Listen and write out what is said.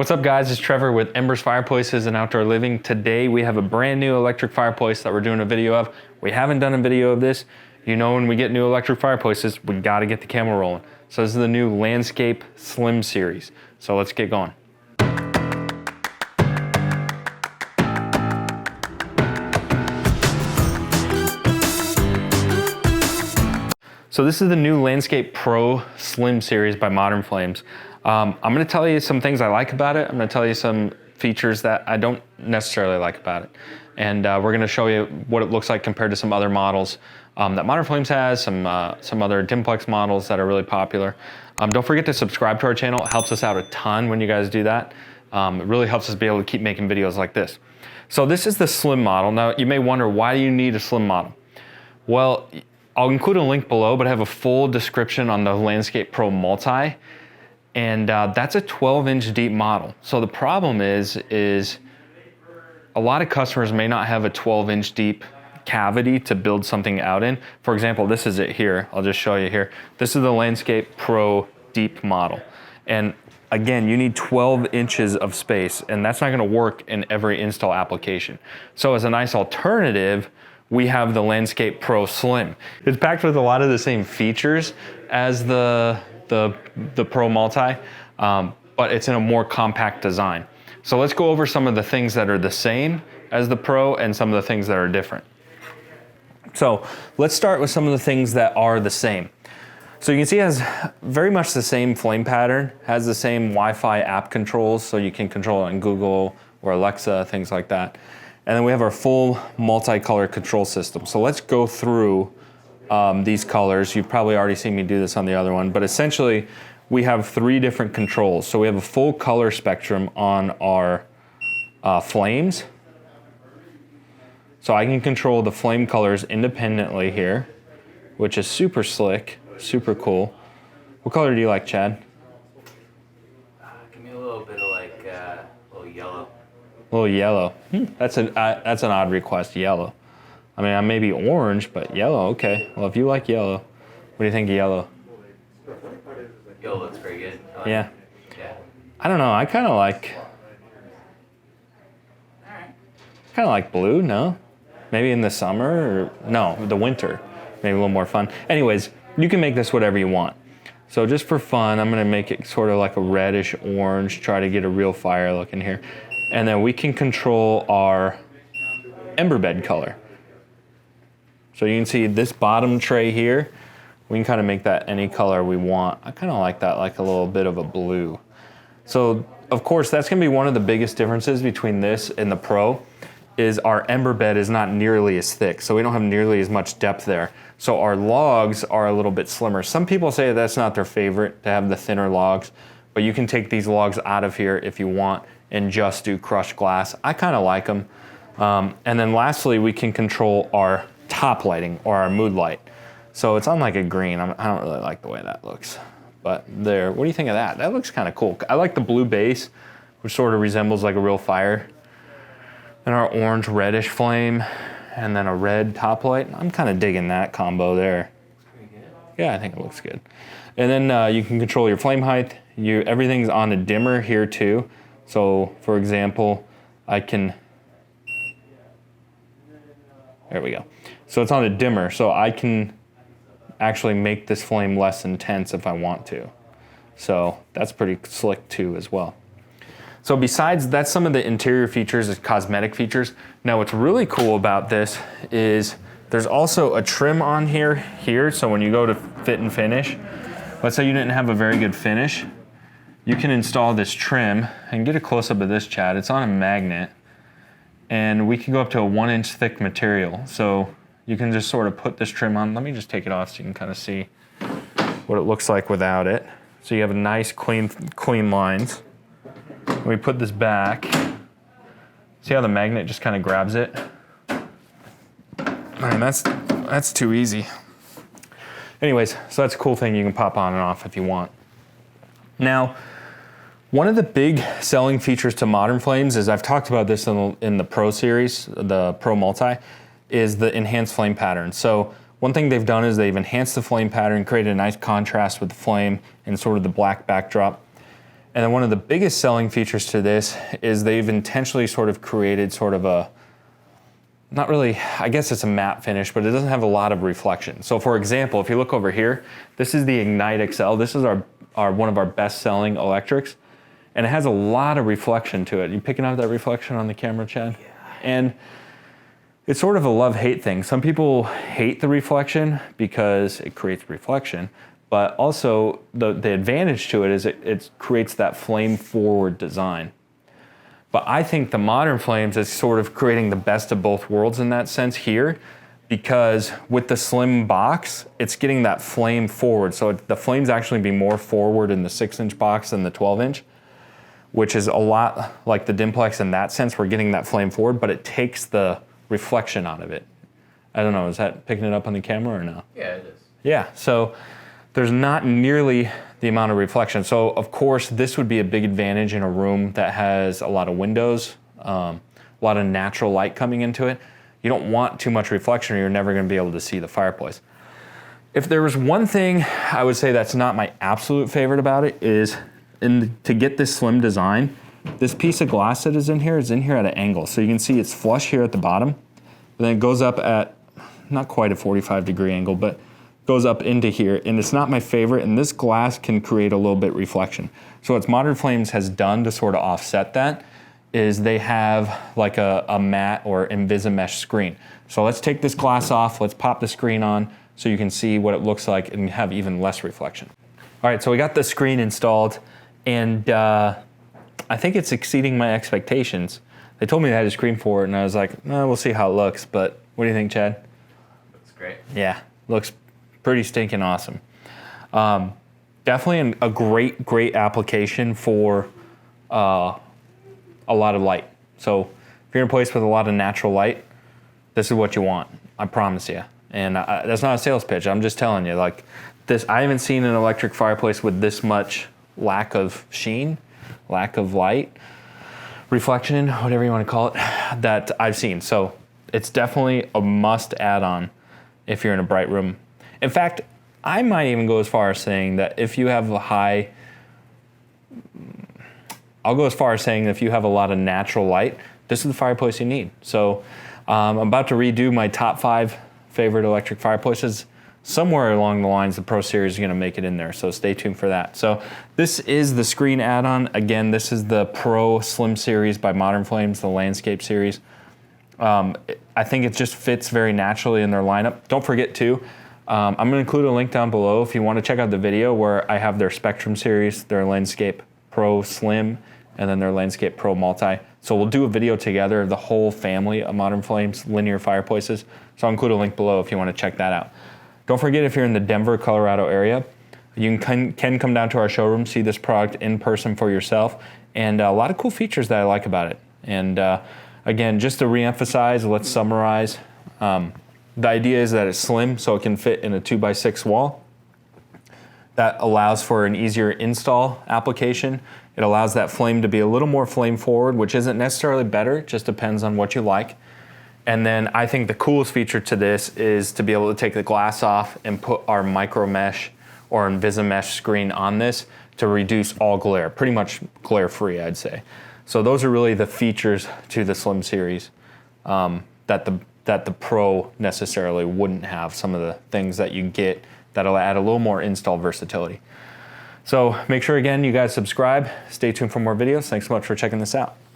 What's up guys, it's Trevor with Embers Fireplaces and Outdoor Living. Today we have a brand new electric fireplace that we're doing a video of. We haven't done a video of this. You know, when we get new electric fireplaces, we gotta get the camera rolling. So this is the new Landscape Slim series. So let's get going. So this is the new Landscape Pro Slim series by Modern Flames. I'm gonna tell you some things I like about it. I'm gonna tell you some features that I don't necessarily like about it. And we're gonna show you what it looks like compared to some other models that Modern Flames has, some other Dimplex models that are really popular. Don't forget to subscribe to our channel. It helps us out a ton when you guys do that. It really helps us be able to keep making videos like this. So this is the slim model. Now you may wonder, why do you need a slim model? Well, I'll include a link below, but I have a full description on the Landscape Pro Multi. And that's a 12-inch deep model. So the problem is a lot of customers may not have a 12-inch deep cavity to build something out in. For example, this is it here. I'll just show you here. This is the Landscape Pro deep model. And again, you need 12 inches of space, and that's not gonna work in every install application. So as a nice alternative, we have the Landscape Pro Slim. It's packed with a lot of the same features as the Pro Multi, but it's in a more compact design. So let's go over some of the things that are the same as the Pro and some of the things that are different. So let's start with some of the things that are the same. So you can see it has very much the same flame pattern, has the same Wi-Fi app controls, so you can control it on Google or Alexa, things like that. And then we have our full multicolor control system. So let's go through these colors. You've probably already seen me do this on the other one, but essentially we have 3 different controls. So we have a full color spectrum on our flames. So I can control the flame colors independently here, which is super slick, super cool. What color do you like, Chad? Give me a little bit of like a little yellow. A little yellow. That's an odd request, yellow. I mean, maybe orange, but yellow, okay. Well, if you like yellow, what do you think of yellow? Yellow looks pretty good. Yeah. Yeah. I don't know, I kind of like blue, no? Maybe in the summer, or no, the winter. Maybe a little more fun. Anyways, you can make this whatever you want. So just for fun, I'm gonna make it sort of like a reddish orange, try to get a real fire look in here. And then we can control our ember bed color. So you can see this bottom tray here, we can kind of make that any color we want. I kind of like that, like a little bit of a blue. So of course, that's gonna be one of the biggest differences between this and the Pro, is our ember bed is not nearly as thick. So we don't have nearly as much depth there. So our logs are a little bit slimmer. Some people say that's not their favorite, to have the thinner logs, but you can take these logs out of here if you want and just do crushed glass. I kind of like them. And then lastly, we can control our top lighting or our mood light. So it's on like a green. I don't really like the way that looks, but there, what do you think of that? That looks kind of cool. I like the blue base, which sort of resembles like a real fire. And our orange reddish flame, and then a red top light. I'm kind of digging that combo there. Pretty good. Yeah, I think it looks good. And then you can control your flame height. Everything's on a dimmer here too. So for example, there we go. So it's on a dimmer, so I can actually make this flame less intense if I want to. So that's pretty slick too as well. So besides, that's some of the interior features, the cosmetic features. Now what's really cool about this is there's also a trim on here. So when you go to fit and finish, let's say you didn't have a very good finish, you can install this trim and get a close-up of this, Chad. It's on a magnet, and we can go up to a 1-inch thick material. So you can just sort of put this trim on. Let me just take it off so you can kind of see what it looks like without it. So you have a nice clean lines. When we put this back, see how the magnet just kind of grabs it? I mean, that's too easy. Anyways, so that's a cool thing you can pop on and off if you want. Now, one of the big selling features to Modern Flames is, I've talked about this in the Pro series, the Pro Multi, is the enhanced flame pattern. So one thing they've done is they've enhanced the flame pattern, created a nice contrast with the flame and sort of the black backdrop. And then one of the biggest selling features to this is they've intentionally sort of created sort of a, not really, I guess it's a matte finish, but it doesn't have a lot of reflection. So for example, if you look over here, this is the Ignite XL. This is our one of our best selling electrics. And it has a lot of reflection to it. You picking up that reflection on the camera, Chad? Yeah. And it's sort of a love-hate thing. Some people hate the reflection because it creates reflection, but also the advantage to it is it creates that flame-forward design. But I think the Modern Flames is sort of creating the best of both worlds in that sense here, because with the slim box, it's getting that flame forward. So the flames actually be more forward in the 6-inch box than the 12-inch, which is a lot like the Dimplex in that sense. We're getting that flame forward, but it takes the reflection out of it. I don't know, is that picking it up on the camera or no? Yeah, it is. Yeah, so there's not nearly the amount of reflection. So of course, this would be a big advantage in a room that has a lot of windows, a lot of natural light coming into it. You don't want too much reflection or you're never gonna be able to see the fireplace. If there was one thing I would say that's not my absolute favorite about it is to get this slim design, this piece of glass that is in here at an angle. So you can see it's flush here at the bottom, but then it goes up at not quite a 45-degree angle, but goes up into here, and it's not my favorite, and this glass can create a little bit reflection. So what Modern Flames has done to sort of offset that is they have like a matte or Invisimesh screen. So let's take this glass off, let's pop the screen on so you can see what it looks like and have even less reflection. All right, so we got the screen installed, and I think it's exceeding my expectations. They told me they had a screen for it, and I was like, we'll see how it looks, but what do you think, Chad? Looks great. Yeah, looks pretty stinking awesome. Definitely a great application for a lot of light. So if you're in a place with a lot of natural light, this is what you want, I promise you. And that's not a sales pitch, I'm just telling you, like this, I haven't seen an electric fireplace with this much lack of sheen, lack of light, reflection, whatever you want to call it, that I've seen. So it's definitely a must add on if you're in a bright room. In fact, I might even go as far as saying that if you have I'll go as far as saying that if you have a lot of natural light, this is the fireplace you need. So I'm about to redo my top 5 favorite electric fireplaces. Somewhere along the lines, the Pro Series is gonna make it in there, so stay tuned for that. So this is the screen add-on. Again, this is the Pro Slim Series by Modern Flames, the Landscape Series. I think it just fits very naturally in their lineup. Don't forget too, I'm gonna include a link down below if you wanna check out the video where I have their Spectrum Series, their Landscape Pro Slim, and then their Landscape Pro Multi. So we'll do a video together of the whole family of Modern Flames linear fireplaces. So I'll include a link below if you wanna check that out. Don't forget, if you're in the Denver, Colorado area, you can come down to our showroom, see this product in person for yourself, and a lot of cool features that I like about it. And again, just to reemphasize, let's summarize. The idea is that it's slim, so it can fit in a 2x6 wall. That allows for an easier install application. It allows that flame to be a little more flame forward, which isn't necessarily better, it just depends on what you like. And then I think the coolest feature to this is to be able to take the glass off and put our micro mesh or Invisimesh screen on this to reduce all glare, pretty much glare free, I'd say. So those are really the features to the Slim Series that the Pro necessarily wouldn't have, some of the things that you get that'll add a little more install versatility. So make sure again you guys subscribe, stay tuned for more videos. Thanks so much for checking this out.